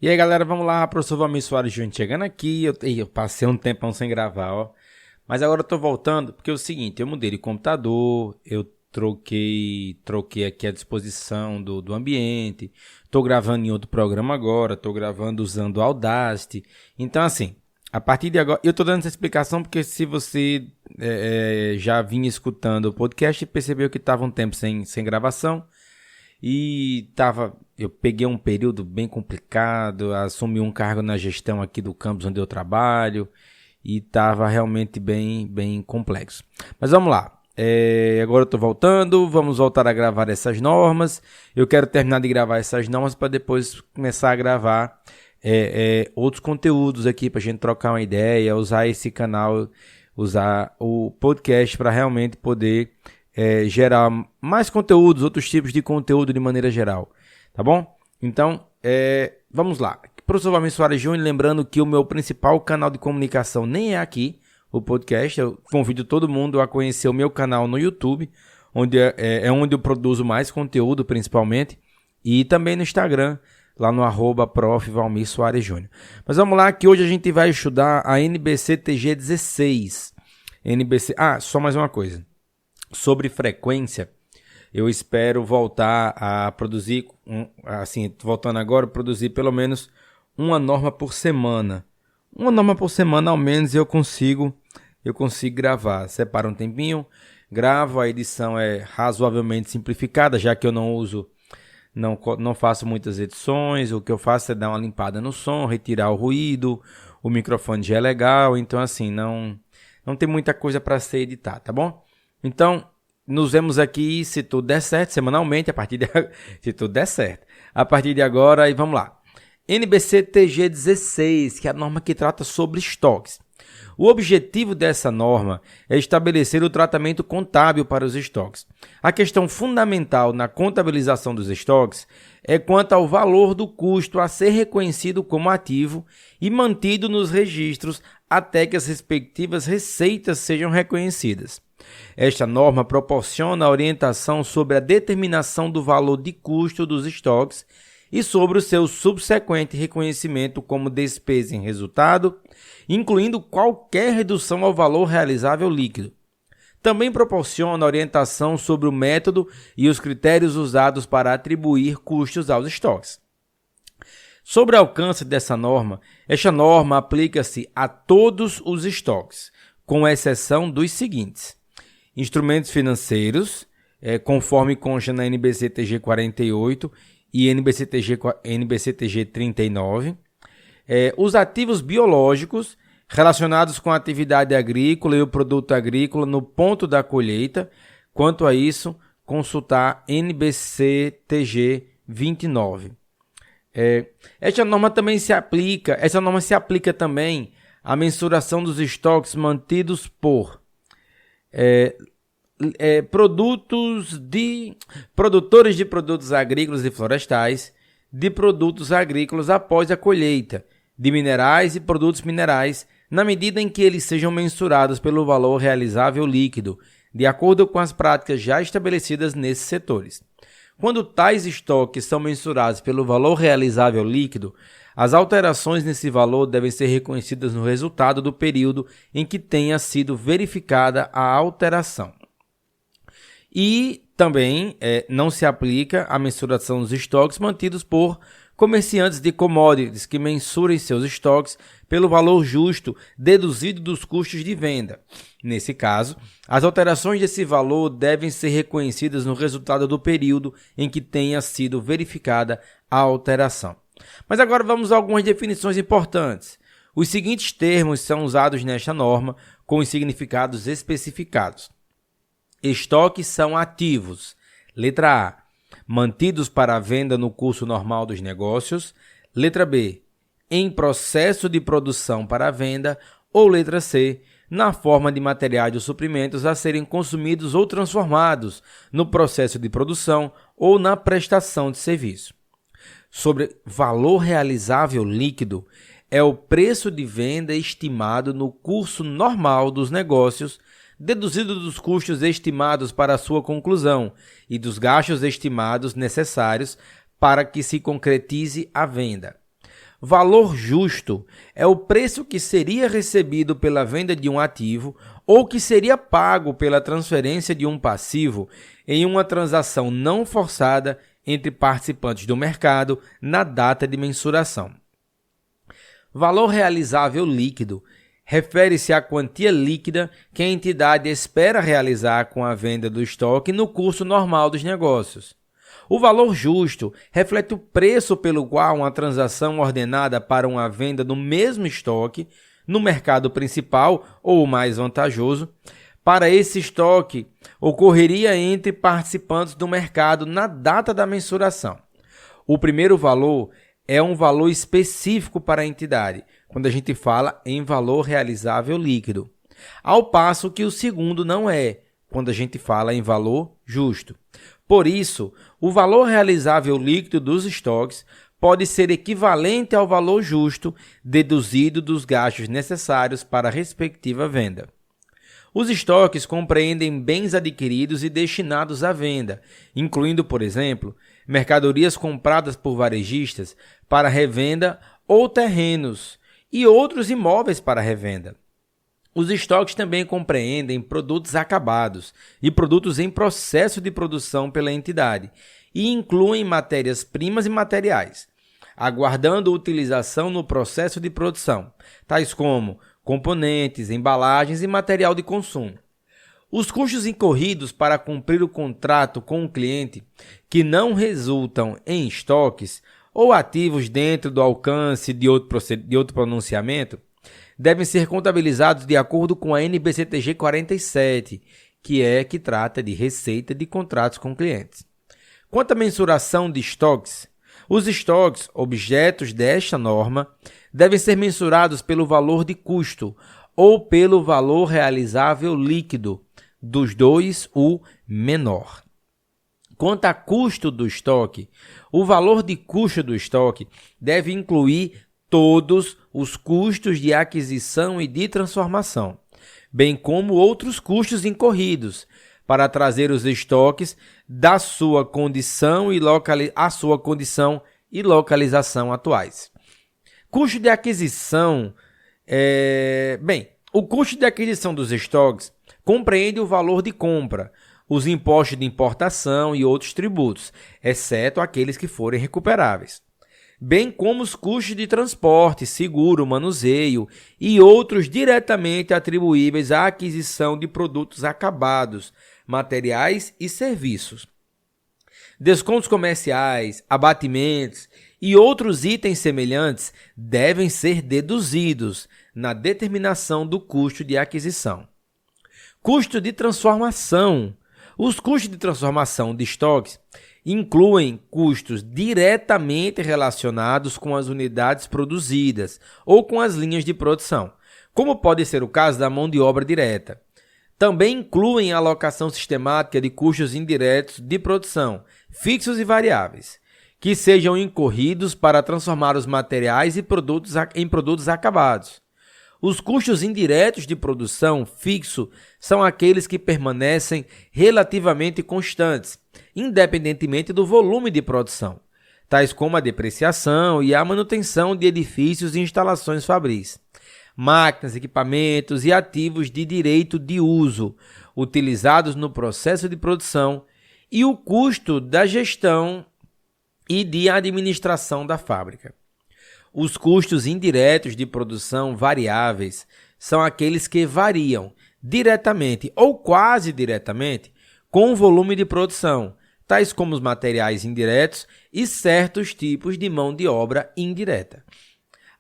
E aí, galera, vamos lá, professor Valmir Soares Júnior chegando aqui. Eu passei um tempão sem gravar, ó. Mas agora eu tô voltando, porque é o seguinte, eu mudei de computador, eu troquei aqui a disposição do ambiente, tô gravando em outro programa agora, tô gravando usando o Audacity. Então, assim, a partir de agora, eu tô dando essa explicação porque se você já vinha escutando o podcast e percebeu que tava um tempo sem gravação, eu peguei um período bem complicado, assumi um cargo na gestão aqui do campus onde eu trabalho e estava realmente bem complexo. Mas vamos lá, agora eu estou voltando, vamos voltar a gravar essas normas. Eu quero terminar de gravar essas normas para depois começar a gravar outros conteúdos aqui para a gente trocar uma ideia, usar esse canal, usar o podcast para realmente poder gerar mais conteúdos, outros tipos de conteúdo de maneira geral, tá bom? Então, vamos lá. Professor Valmir Soares Júnior, lembrando que o meu principal canal de comunicação nem é aqui, o podcast. Eu convido todo mundo a conhecer o meu canal no YouTube, onde onde eu produzo mais conteúdo, principalmente, e também no Instagram, lá no @Prof. Valmir Soares Júnior. Mas vamos lá, que hoje a gente vai estudar a NBC-TG 16. Só mais uma coisa. Sobre frequência, eu espero voltar a produzir, voltando agora, produzir pelo menos uma norma por semana. Uma norma por semana, ao menos, eu consigo gravar. Separo um tempinho, gravo, a edição é razoavelmente simplificada, já que eu não faço muitas edições. O que eu faço é dar uma limpada no som, retirar o ruído, o microfone já é legal, então assim, não tem muita coisa para ser editada, tá bom? Então, nos vemos aqui, se tudo der certo, semanalmente, se tudo der certo. A partir de agora, e vamos lá. NBC-TG 16, que é a norma que trata sobre estoques. O objetivo dessa norma é estabelecer o tratamento contábil para os estoques. A questão fundamental na contabilização dos estoques é quanto ao valor do custo a ser reconhecido como ativo e mantido nos registros até que as respectivas receitas sejam reconhecidas. Esta norma proporciona orientação sobre a determinação do valor de custo dos estoques e sobre o seu subsequente reconhecimento como despesa em resultado, incluindo qualquer redução ao valor realizável líquido. Também proporciona orientação sobre o método e os critérios usados para atribuir custos aos estoques. Sobre o alcance dessa norma, esta norma aplica-se a todos os estoques, com exceção dos seguintes: instrumentos financeiros, conforme consta na NBC-TG 48 e NBC-TG 39, os ativos biológicos relacionados com a atividade agrícola e o produto agrícola no ponto da colheita. Quanto a isso, consultar NBC-TG 29. Essa norma se aplica também à mensuração dos estoques mantidos por produtores de produtos agrícolas e florestais, de produtos agrícolas após a colheita, de minerais e produtos minerais, na medida em que eles sejam mensurados pelo valor realizável líquido, de acordo com as práticas já estabelecidas nesses setores. Quando tais estoques são mensurados pelo valor realizável líquido, as alterações nesse valor devem ser reconhecidas no resultado do período em que tenha sido verificada a alteração. E também não se aplica a mensuração dos estoques mantidos por comerciantes de commodities que mensurem seus estoques pelo valor justo deduzido dos custos de venda. Nesse caso, as alterações desse valor devem ser reconhecidas no resultado do período em que tenha sido verificada a alteração. Mas agora vamos a algumas definições importantes. Os seguintes termos são usados nesta norma com os significados especificados. Estoques são ativos. Letra A, mantidos para a venda no curso normal dos negócios. Letra B, em processo de produção para a venda. Ou letra C, na forma de materiais ou suprimentos a serem consumidos ou transformados no processo de produção ou na prestação de serviço. Sobre valor realizável líquido, é o preço de venda estimado no curso normal dos negócios, deduzido dos custos estimados para a sua conclusão e dos gastos estimados necessários para que se concretize a venda. Valor justo é o preço que seria recebido pela venda de um ativo ou que seria pago pela transferência de um passivo em uma transação não forçada entre participantes do mercado na data de mensuração. Valor realizável líquido refere-se à quantia líquida que a entidade espera realizar com a venda do estoque no curso normal dos negócios. O valor justo reflete o preço pelo qual uma transação ordenada para uma venda do mesmo estoque no mercado principal ou o mais vantajoso para esse estoque ocorreria entre participantes do mercado na data da mensuração. O primeiro valor é um valor específico para a entidade, quando a gente fala em valor realizável líquido, ao passo que o segundo não é, quando a gente fala em valor justo. Por isso, o valor realizável líquido dos estoques pode ser equivalente ao valor justo deduzido dos gastos necessários para a respectiva venda. Os estoques compreendem bens adquiridos e destinados à venda, incluindo, por exemplo, mercadorias compradas por varejistas para revenda ou terrenos e outros imóveis para revenda. Os estoques também compreendem produtos acabados e produtos em processo de produção pela entidade e incluem matérias-primas e materiais, aguardando utilização no processo de produção, tais como componentes, embalagens e material de consumo. Os custos incorridos para cumprir o contrato com o cliente que não resultam em estoques ou ativos dentro do alcance de outro pronunciamento devem ser contabilizados de acordo com a NBCTG 47, que trata de receita de contratos com clientes. Quanto à mensuração de estoques, os estoques, objetos desta norma, devem ser mensurados pelo valor de custo ou pelo valor realizável líquido, dos dois o menor. Quanto a custo do estoque, o valor de custo do estoque deve incluir todos os custos de aquisição e de transformação, bem como outros custos incorridos para trazer os estoques da sua condição e localização atuais. Custo de aquisição. O custo de aquisição dos estoques compreende o valor de compra, os impostos de importação e outros tributos, exceto aqueles que forem recuperáveis, bem como os custos de transporte, seguro, manuseio e outros diretamente atribuíveis à aquisição de produtos acabados, materiais e serviços. Descontos comerciais, abatimentos e outros itens semelhantes devem ser deduzidos na determinação do custo de aquisição. Custo de transformação. Os custos de transformação de estoques incluem custos diretamente relacionados com as unidades produzidas ou com as linhas de produção, como pode ser o caso da mão de obra direta. Também incluem a alocação sistemática de custos indiretos de produção, fixos e variáveis, que sejam incorridos para transformar os materiais e produtos em produtos acabados. Os custos indiretos de produção fixo são aqueles que permanecem relativamente constantes, independentemente do volume de produção, tais como a depreciação e a manutenção de edifícios e instalações fabris, máquinas, equipamentos e ativos de direito de uso utilizados no processo de produção e o custo da gestão e de administração da fábrica. Os custos indiretos de produção variáveis são aqueles que variam diretamente ou quase diretamente com o volume de produção, tais como os materiais indiretos e certos tipos de mão de obra indireta.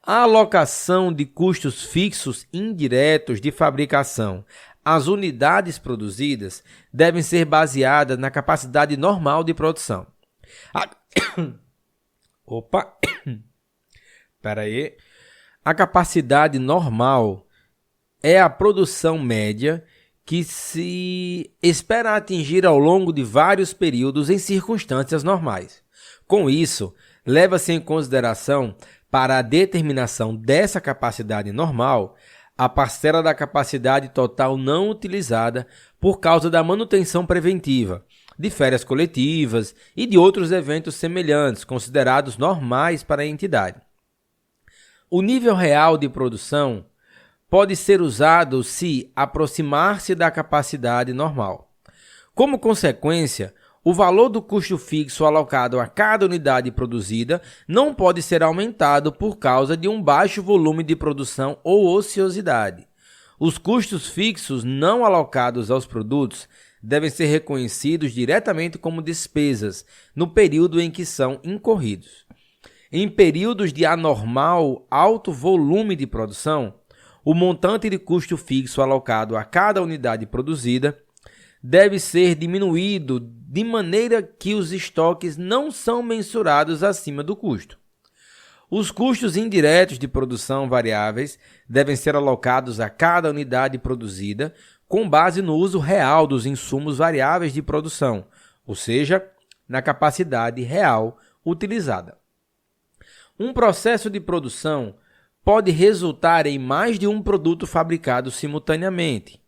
A alocação de custos fixos indiretos de fabricação às unidades produzidas devem ser baseadas na capacidade normal de produção. A capacidade normal é a produção média que se espera atingir ao longo de vários períodos em circunstâncias normais. Com isso, leva-se em consideração, para a determinação dessa capacidade normal, a parcela da capacidade total não utilizada por causa da manutenção preventiva, de férias coletivas e de outros eventos semelhantes, considerados normais para a entidade. O nível real de produção pode ser usado se aproximar-se da capacidade normal. Como consequência, o valor do custo fixo alocado a cada unidade produzida não pode ser aumentado por causa de um baixo volume de produção ou ociosidade. Os custos fixos não alocados aos produtos devem ser reconhecidos diretamente como despesas no período em que são incorridos. Em períodos de anormal alto volume de produção, o montante de custo fixo alocado a cada unidade produzida deve ser diminuído de maneira que os estoques não são mensurados acima do custo. Os custos indiretos de produção variáveis devem ser alocados a cada unidade produzida com base no uso real dos insumos variáveis de produção, ou seja, na capacidade real utilizada. Um processo de produção pode resultar em mais de um produto fabricado simultaneamente.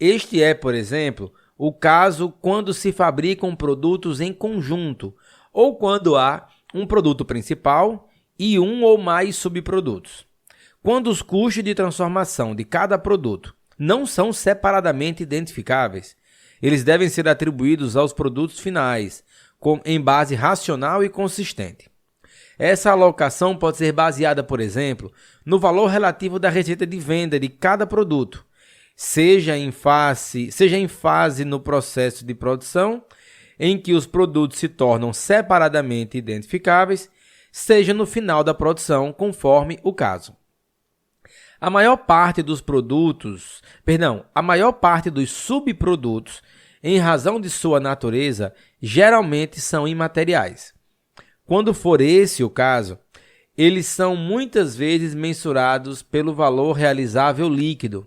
Este é, por exemplo, o caso quando se fabricam produtos em conjunto ou quando há um produto principal e um ou mais subprodutos. Quando os custos de transformação de cada produto não são separadamente identificáveis, eles devem ser atribuídos aos produtos finais, em base racional e consistente. Essa alocação pode ser baseada, por exemplo, no valor relativo da receita de venda de cada produto, seja em fase no processo de produção, em que os produtos se tornam separadamente identificáveis, seja no final da produção, conforme o caso. A maior parte dos subprodutos, em razão de sua natureza, geralmente são imateriais. Quando for esse o caso, eles são muitas vezes mensurados pelo valor realizável líquido,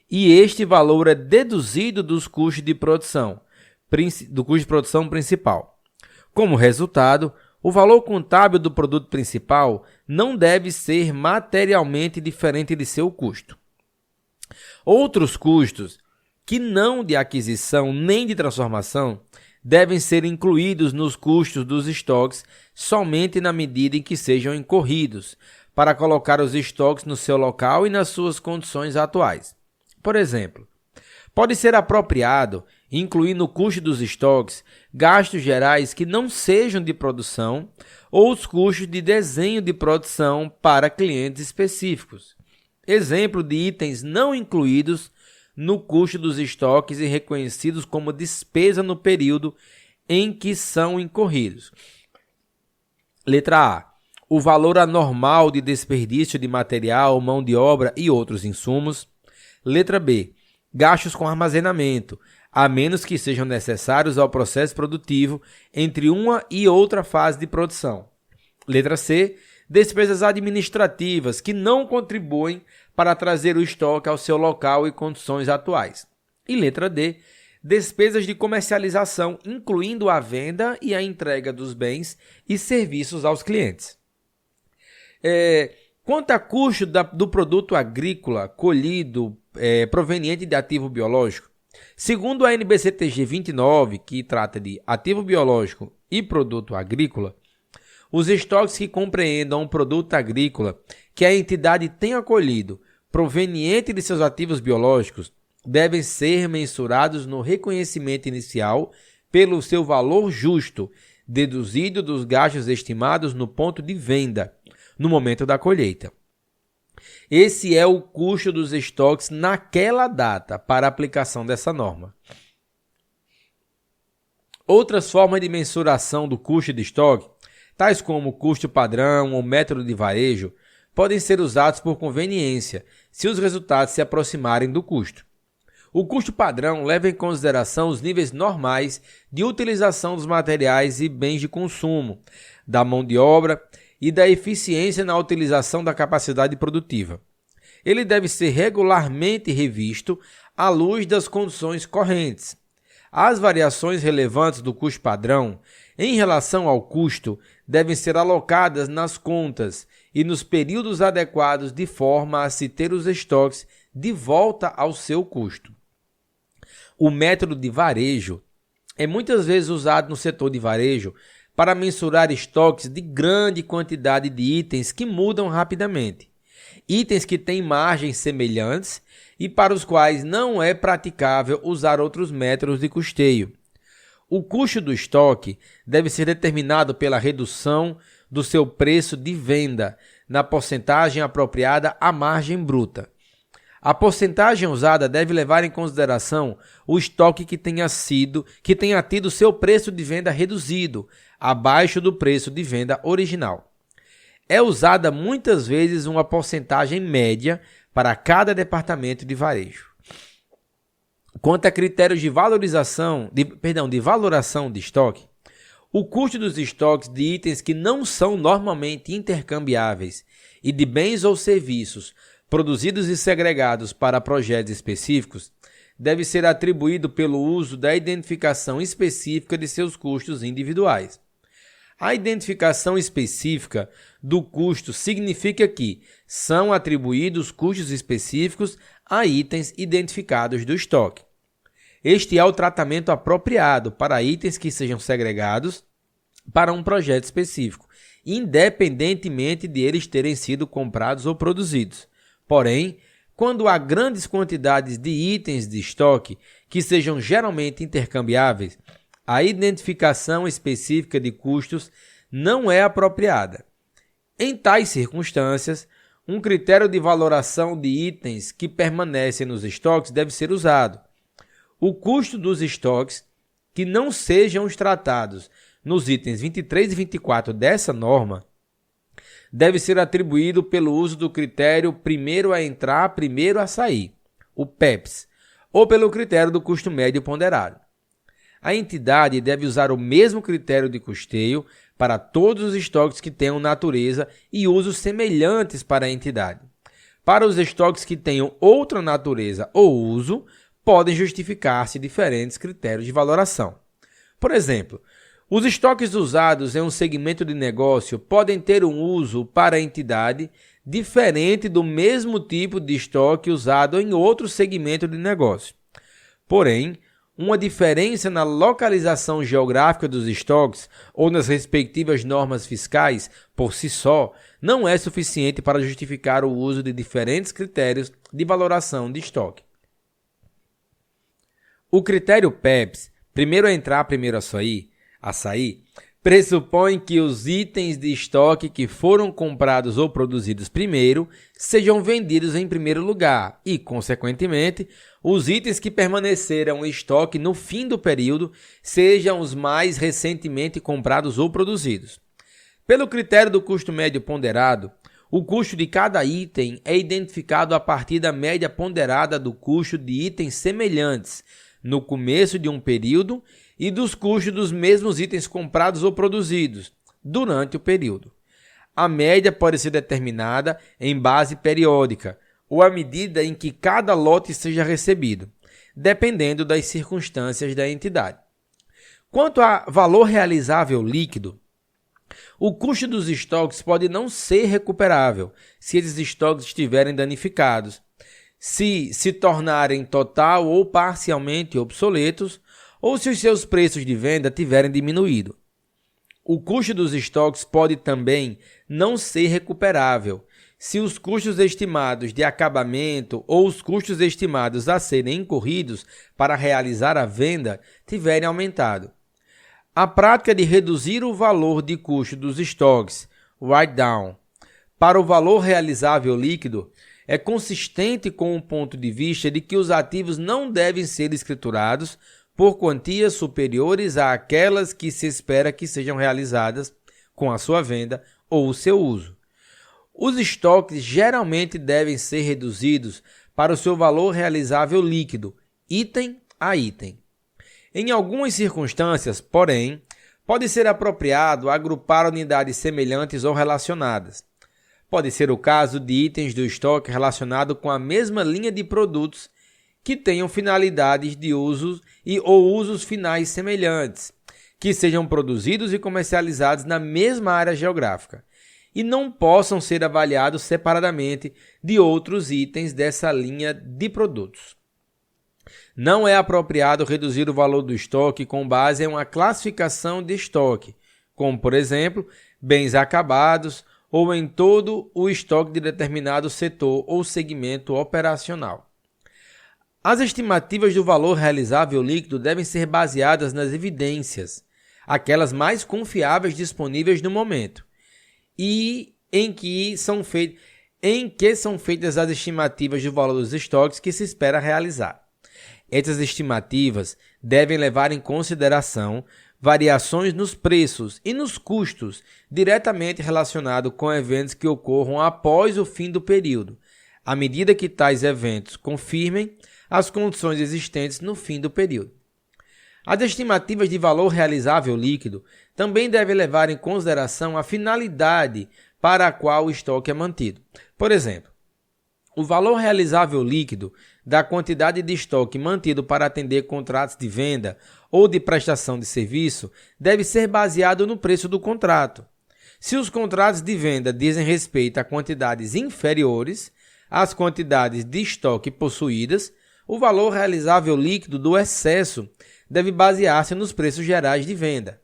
e este valor é deduzido dos custos de produção, do custo de produção principal. Como resultado, o valor contábil do produto principal não deve ser materialmente diferente de seu custo. Outros custos, que não de aquisição nem de transformação, devem ser incluídos nos custos dos estoques somente na medida em que sejam incorridos, para colocar os estoques no seu local e nas suas condições atuais. Por exemplo, pode ser apropriado incluir no custo dos estoques gastos gerais que não sejam de produção ou os custos de desenho de produção para clientes específicos. Exemplo de itens não incluídos no custo dos estoques e reconhecidos como despesa no período em que são incorridos. Letra A. O valor anormal de desperdício de material, mão de obra e outros insumos. Letra B. Gastos com armazenamento, a menos que sejam necessários ao processo produtivo entre uma e outra fase de produção. Letra C. Despesas administrativas que não contribuem para trazer o estoque ao seu local e condições atuais. E letra D. Despesas de comercialização, incluindo a venda e a entrega dos bens e serviços aos clientes. Quanto a custo do produto agrícola colhido proveniente de ativo biológico, segundo a NBCTG 29, que trata de ativo biológico e produto agrícola, os estoques que compreendam um produto agrícola que a entidade tenha colhido proveniente de seus ativos biológicos devem ser mensurados no reconhecimento inicial pelo seu valor justo, deduzido dos gastos estimados no ponto de venda, no momento da colheita. Esse é o custo dos estoques naquela data para a aplicação dessa norma. Outras formas de mensuração do custo de estoque, tais como custo padrão ou método de varejo, podem ser usados por conveniência, se os resultados se aproximarem do custo. O custo padrão leva em consideração os níveis normais de utilização dos materiais e bens de consumo, da mão de obra e da eficiência na utilização da capacidade produtiva. Ele deve ser regularmente revisto à luz das condições correntes. As variações relevantes do custo padrão em relação ao custo devem ser alocadas nas contas e nos períodos adequados de forma a se ter os estoques de volta ao seu custo. O método de varejo é muitas vezes usado no setor de varejo para mensurar estoques de grande quantidade de itens que mudam rapidamente. Itens que têm margens semelhantes e para os quais não é praticável usar outros métodos de custeio. O custo do estoque deve ser determinado pela redução do seu preço de venda na porcentagem apropriada à margem bruta. A porcentagem usada deve levar em consideração o estoque que tenha tido seu preço de venda reduzido, abaixo do preço de venda original. É usada muitas vezes uma porcentagem média para cada departamento de varejo. Quanto a critérios de valoração de estoque, o custo dos estoques de itens que não são normalmente intercambiáveis e de bens ou serviços produzidos e segregados para projetos específicos deve ser atribuído pelo uso da identificação específica de seus custos individuais. A identificação específica do custo significa que são atribuídos custos específicos a itens identificados do estoque. Este é o tratamento apropriado para itens que sejam segregados para um projeto específico, independentemente de eles terem sido comprados ou produzidos. Porém, quando há grandes quantidades de itens de estoque que sejam geralmente intercambiáveis, a identificação específica de custos não é apropriada. Em tais circunstâncias, um critério de valoração de itens que permanecem nos estoques deve ser usado. O custo dos estoques que não sejam os tratados nos itens 23 e 24 dessa norma deve ser atribuído pelo uso do critério primeiro a entrar, primeiro a sair, o PEPS, ou pelo critério do custo médio ponderado. A entidade deve usar o mesmo critério de custeio para todos os estoques que tenham natureza e usos semelhantes para a entidade. Para os estoques que tenham outra natureza ou uso, podem justificar-se diferentes critérios de valoração. Por exemplo, os estoques usados em um segmento de negócio podem ter um uso para a entidade diferente do mesmo tipo de estoque usado em outro segmento de negócio. Porém, uma diferença na localização geográfica dos estoques ou nas respectivas normas fiscais, por si só, não é suficiente para justificar o uso de diferentes critérios de valoração de estoque. O critério PEPS, primeiro a entrar, primeiro a sair, pressupõe que os itens de estoque que foram comprados ou produzidos primeiro sejam vendidos em primeiro lugar e, consequentemente, os itens que permaneceram em estoque no fim do período sejam os mais recentemente comprados ou produzidos. Pelo critério do custo médio ponderado, o custo de cada item é identificado a partir da média ponderada do custo de itens semelhantes no começo de um período e dos custos dos mesmos itens comprados ou produzidos durante o período. A média pode ser determinada em base periódica ou à medida em que cada lote seja recebido, dependendo das circunstâncias da entidade. Quanto a valor realizável líquido, o custo dos estoques pode não ser recuperável se esses estoques estiverem danificados, se tornarem total ou parcialmente obsoletos, ou se os seus preços de venda tiverem diminuído. O custo dos estoques pode também não ser recuperável se os custos estimados de acabamento ou os custos estimados a serem incorridos para realizar a venda tiverem aumentado. A prática de reduzir o valor de custo dos estoques, write-down, para o valor realizável líquido é consistente com o ponto de vista de que os ativos não devem ser escriturados por quantias superiores àquelas que se espera que sejam realizadas com a sua venda ou o seu uso. Os estoques geralmente devem ser reduzidos para o seu valor realizável líquido, item a item. Em algumas circunstâncias, porém, pode ser apropriado agrupar unidades semelhantes ou relacionadas. Pode ser o caso de itens do estoque relacionado com a mesma linha de produtos que tenham finalidades de uso ou usos finais semelhantes, que sejam produzidos e comercializados na mesma área geográfica e não possam ser avaliados separadamente de outros itens dessa linha de produtos. Não é apropriado reduzir o valor do estoque com base em uma classificação de estoque, como, por exemplo, bens acabados ou em todo o estoque de determinado setor ou segmento operacional. As estimativas do valor realizável líquido devem ser baseadas nas evidências, aquelas mais confiáveis disponíveis no momento, e em que são feitas as estimativas do valor dos estoques que se espera realizar. Essas estimativas devem levar em consideração variações nos preços e nos custos diretamente relacionados com eventos que ocorram após o fim do período, à medida que tais eventos confirmem as condições existentes no fim do período. As estimativas de valor realizável líquido também devem levar em consideração a finalidade para a qual o estoque é mantido. Por exemplo, o valor realizável líquido da quantidade de estoque mantido para atender contratos de venda ou de prestação de serviço deve ser baseado no preço do contrato. Se os contratos de venda dizem respeito a quantidades inferiores às quantidades de estoque possuídas, o valor realizável líquido do excesso deve basear-se nos preços gerais de venda.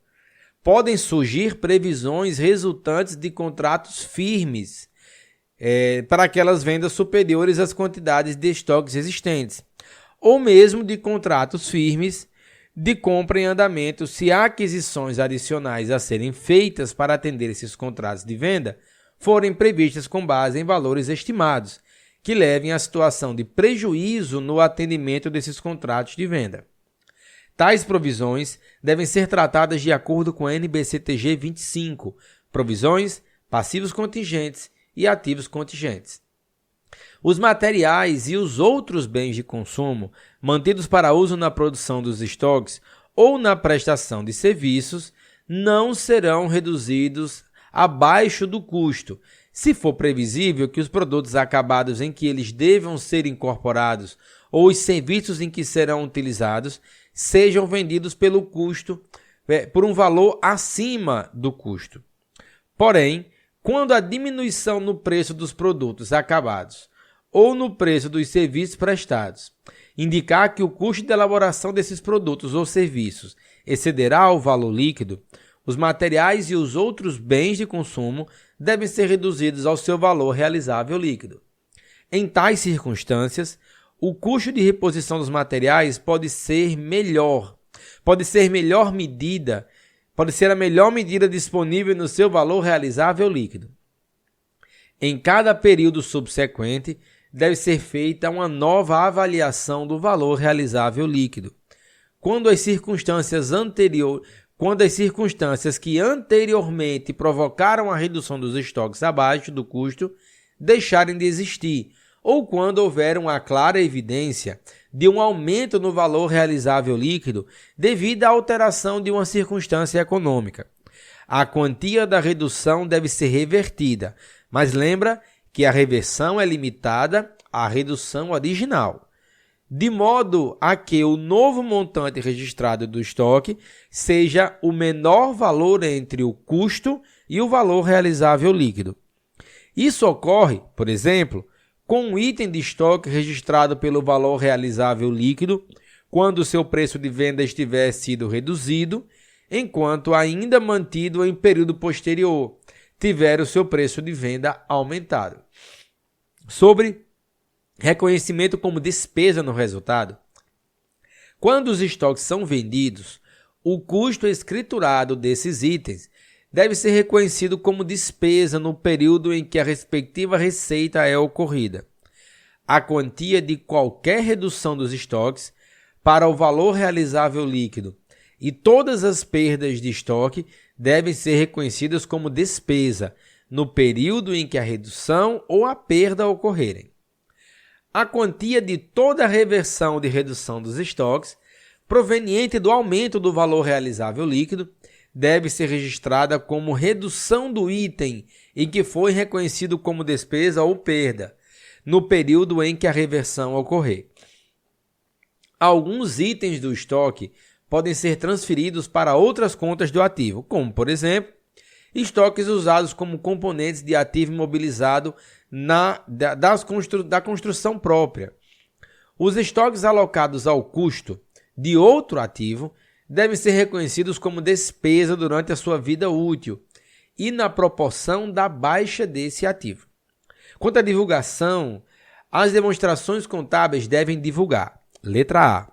Podem surgir previsões resultantes de contratos firmes para aquelas vendas superiores às quantidades de estoques existentes, ou mesmo de contratos firmes de compra em andamento se há aquisições adicionais a serem feitas para atender esses contratos de venda forem previstas com base em valores estimados, que levem à situação de prejuízo no atendimento desses contratos de venda. Tais provisões devem ser tratadas de acordo com a NBCTG 25, provisões, passivos contingentes e ativos contingentes. Os materiais e os outros bens de consumo mantidos para uso na produção dos estoques ou na prestação de serviços não serão reduzidos abaixo do custo, se for previsível que os produtos acabados em que eles devam ser incorporados ou os serviços em que serão utilizados sejam vendidos pelo custo, por um valor acima do custo. Porém, quando a diminuição no preço dos produtos acabados ou no preço dos serviços prestados indicar que o custo de elaboração desses produtos ou serviços excederá o valor líquido, os materiais e os outros bens de consumo devem ser reduzidos ao seu valor realizável líquido. Em tais circunstâncias, o custo de reposição dos materiais pode ser a melhor medida disponível no seu valor realizável líquido. Em cada período subsequente, deve ser feita uma nova avaliação do valor realizável líquido, quando as circunstâncias que anteriormente provocaram a redução dos estoques abaixo do custo deixarem de existir, ou quando houver uma clara evidência de um aumento no valor realizável líquido devido à alteração de uma circunstância econômica. A quantia da redução deve ser revertida, mas lembra que a reversão é limitada à redução original, de modo a que o novo montante registrado do estoque seja o menor valor entre o custo e o valor realizável líquido. Isso ocorre, por exemplo, com um item de estoque registrado pelo valor realizável líquido, quando o seu preço de venda estiver sido reduzido, enquanto ainda mantido em período posterior, tiver o seu preço de venda aumentado. Sobre reconhecimento como despesa no resultado. Quando os estoques são vendidos, o custo escriturado desses itens deve ser reconhecido como despesa no período em que a respectiva receita é ocorrida. A quantia de qualquer redução dos estoques para o valor realizável líquido e todas as perdas de estoque devem ser reconhecidas como despesa no período em que a redução ou a perda ocorrerem. A quantia de toda a reversão de redução dos estoques proveniente do aumento do valor realizável líquido deve ser registrada como redução do item em que foi reconhecido como despesa ou perda, no período em que a reversão ocorrer. Alguns itens do estoque podem ser transferidos para outras contas do ativo, como, por exemplo, estoques usados como componentes de ativo imobilizado da construção própria. Os estoques alocados ao custo de outro ativo devem ser reconhecidos como despesa durante a sua vida útil e na proporção da baixa desse ativo. Quanto à divulgação, as demonstrações contábeis devem divulgar: letra A,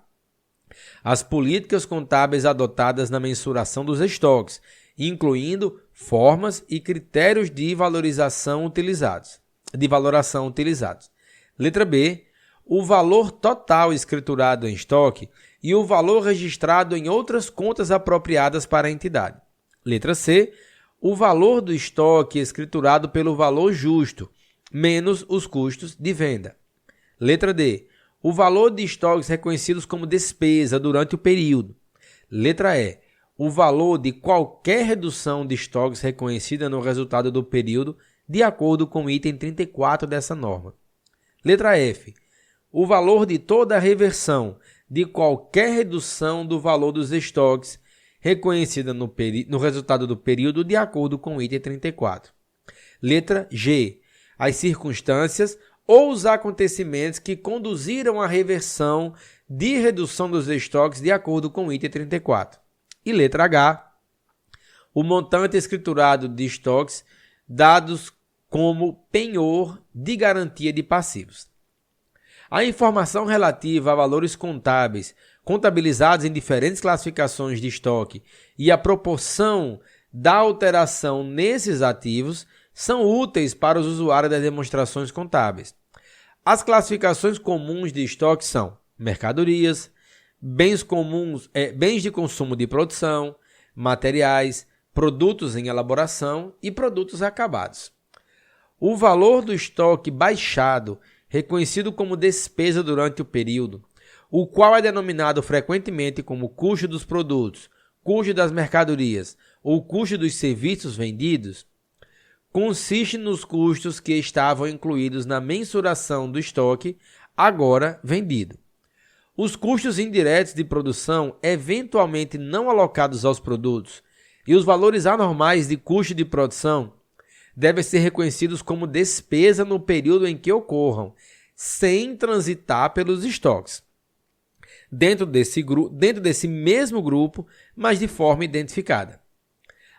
as políticas contábeis adotadas na mensuração dos estoques, incluindo formas e critérios de valoração utilizados. Letra B, o valor total escriturado em estoque e o valor registrado em outras contas apropriadas para a entidade. Letra C, o valor do estoque escriturado pelo valor justo, menos os custos de venda. Letra D, o valor de estoques reconhecidos como despesa durante o período. Letra E, o valor de qualquer redução de estoques reconhecida no resultado do período, de acordo com o item 34 dessa norma. Letra F, o valor de toda a reversão de qualquer redução do valor dos estoques reconhecida no resultado do período, de acordo com o item 34. Letra G, as circunstâncias ou os acontecimentos que conduziram à reversão de redução dos estoques, de acordo com o item 34. E letra H, o montante escriturado de estoques dados como penhor de garantia de passivos. A informação relativa a valores contábeis contabilizados em diferentes classificações de estoque e a proporção da alteração nesses ativos são úteis para os usuários das demonstrações contábeis. As classificações comuns de estoque são mercadorias, bens de consumo de produção, materiais, produtos em elaboração e produtos acabados. O valor do estoque baixado, reconhecido como despesa durante o período, o qual é denominado frequentemente como custo dos produtos, custo das mercadorias ou custo dos serviços vendidos, consiste nos custos que estavam incluídos na mensuração do estoque agora vendido. Os custos indiretos de produção eventualmente não alocados aos produtos e os valores anormais de custo de produção devem ser reconhecidos como despesa no período em que ocorram, sem transitar pelos estoques, dentro desse mesmo grupo, mas de forma identificada.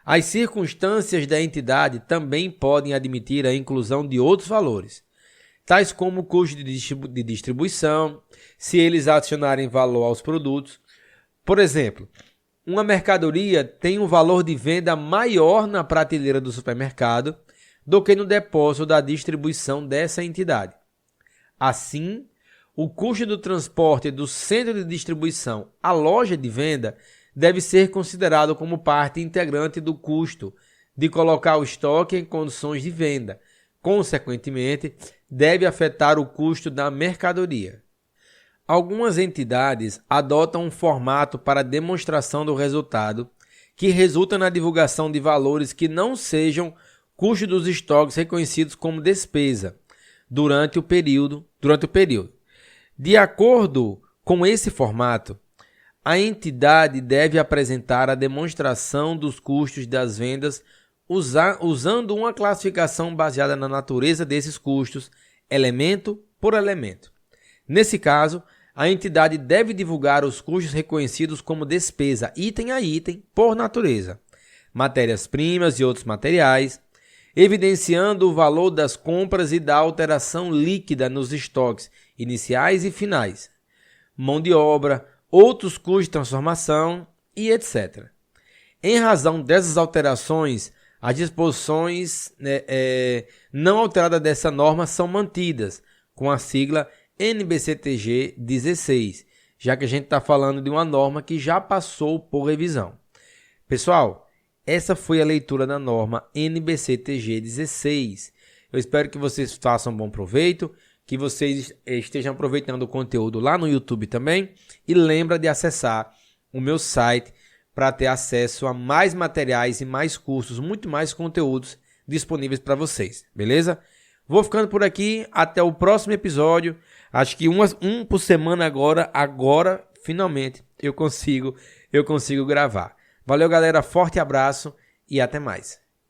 As circunstâncias da entidade também podem admitir a inclusão de outros valores, tais como o custo de distribuição, se eles adicionarem valor aos produtos. Por exemplo, uma mercadoria tem um valor de venda maior na prateleira do supermercado do que no depósito da distribuição dessa entidade. Assim, o custo do transporte do centro de distribuição à loja de venda deve ser considerado como parte integrante do custo de colocar o estoque em condições de venda. Consequentemente, deve afetar o custo da mercadoria. Algumas entidades adotam um formato para demonstração do resultado que resulta na divulgação de valores que não sejam custo dos estoques reconhecidos como despesa durante o período. De acordo com esse formato, a entidade deve apresentar a demonstração dos custos das vendas usando uma classificação baseada na natureza desses custos, elemento por elemento. Nesse caso, a entidade deve divulgar os custos reconhecidos como despesa, item a item, por natureza, matérias-primas e outros materiais, evidenciando o valor das compras e da alteração líquida nos estoques iniciais e finais, mão de obra, outros custos de transformação e etc. Em razão dessas alterações, as disposições não alteradas dessa norma são mantidas, com a sigla NBCTG 16, já que a gente está falando de uma norma que já passou por revisão. Pessoal, essa foi a leitura da norma NBCTG 16. Eu espero que vocês façam bom proveito, que vocês estejam aproveitando o conteúdo lá no YouTube também. E lembra de acessar o meu site para ter acesso a mais materiais e mais cursos, muito mais conteúdos disponíveis para vocês, beleza? Vou ficando por aqui, até o próximo episódio. Acho que um por semana agora finalmente eu consigo gravar. Valeu, galera, forte abraço e até mais.